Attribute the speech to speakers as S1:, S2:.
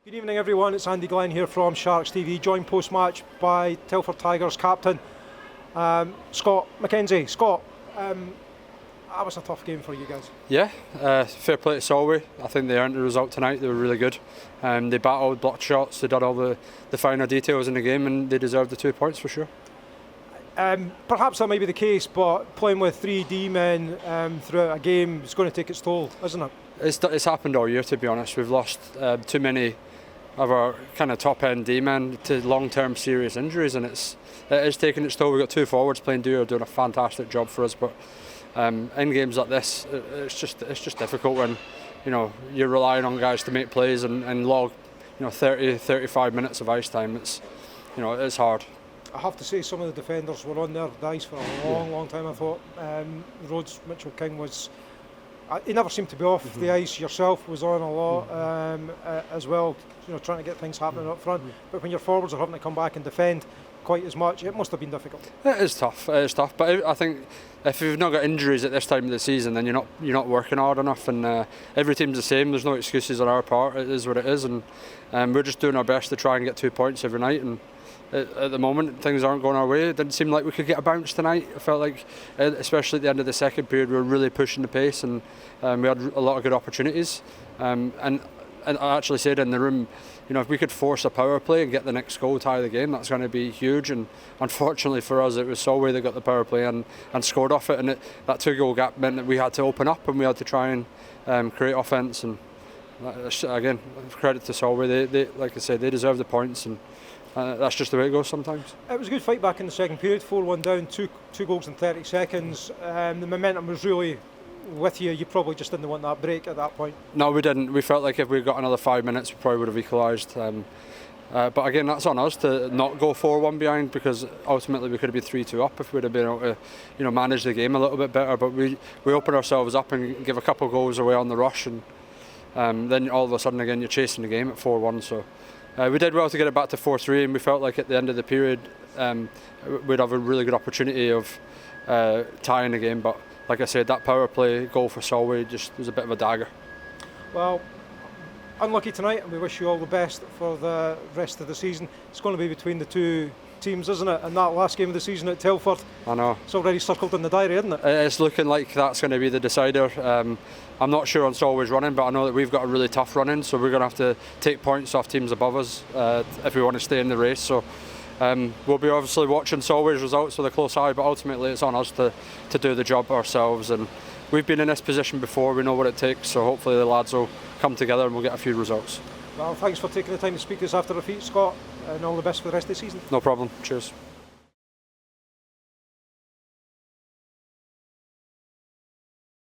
S1: Good evening everyone, it's Andy Glenn here from Sharks TV, joined post-match by Telford Tigers captain Scott Mckenzie. Scott, that was a tough game for you guys.
S2: Yeah, fair play to Solway. I think they earned the result tonight. They were really good. They battled, blocked shots, they did all the finer details in the game, and they deserved the 2 points for sure.
S1: Perhaps that may be the case, but playing with 3D men throughout a game is going to take its toll, isn't it?
S2: It's happened all year, to be honest. We've lost too many of our kind of top-end D-men to long-term serious injuries, and it is taking its toll. We've got two forwards playing doing a fantastic job for us, but in games like this, it's just difficult when you're relying on guys to make plays and log 30-35 minutes of ice time. It's hard.
S1: I have to say some of the defenders were on their ice for a long time. I thought Rhodes, Mitchell King was. He never seemed to be off the ice. Yourself was on a lot as well, trying to get things happening up front. But when your forwards are having to come back and defend quite as much, it must have been difficult.
S2: It is tough. But I think if you've not got injuries at this time of the season, then you're not working hard enough. And every team's the same. There's no excuses on our part. It is what it is, and we're just doing our best to try and get 2 points every night. And at the moment, things aren't going our way. It didn't seem like we could get a bounce tonight. I felt like, especially at the end of the second period, we were really pushing the pace, and we had a lot of good opportunities. And I actually said in the room, if we could force a power play and get the next goal, tie the game, that's going to be huge. And unfortunately for us, it was Solway that got the power play and scored off it. And that 2-goal gap meant that we had to open up and we had to try and create offence. And again, credit to Solway. They like I said, they deserve the points, and that's just the way it goes sometimes.
S1: It was a good fight back in the second period, 4-1 down, two goals in 30 seconds. The momentum was really with you. You probably just didn't want that break at that point.
S2: No, we didn't. We felt like if we got another 5 minutes, we probably would have equalised. But again, that's on us to not go 4-1 behind, because ultimately we could have been 3-2 up if we'd have been able to manage the game a little bit better. But we open ourselves up and give a couple of goals away on the rush, and then all of a sudden again you're chasing the game at 4-1. So we did well to get it back to 4-3, and we felt like at the end of the period we'd have a really good opportunity of tying the game. But like I said, that power play goal for Solway just was a bit of a dagger.
S1: Well, unlucky tonight, and we wish you all the best for the rest of the season. It's going to be between the two teams, isn't it? And that last game of the season at Telford,
S2: I know,
S1: it's already circled in the diary, isn't it?
S2: It's looking like that's going to be the decider. I'm not sure on Solway's running, but I know that we've got a really tough run in, so we're going to have to take points off teams above us if we want to stay in the race. So we'll be obviously watching Solway's results with a close eye, but ultimately it's on us to do the job ourselves. And we've been in this position before, we know what it takes, so hopefully the lads will come together and we'll get a few results.
S1: Well, thanks for taking the time to speak to us after defeat, Scott, and all the best for the rest of the season.
S2: No problem, cheers.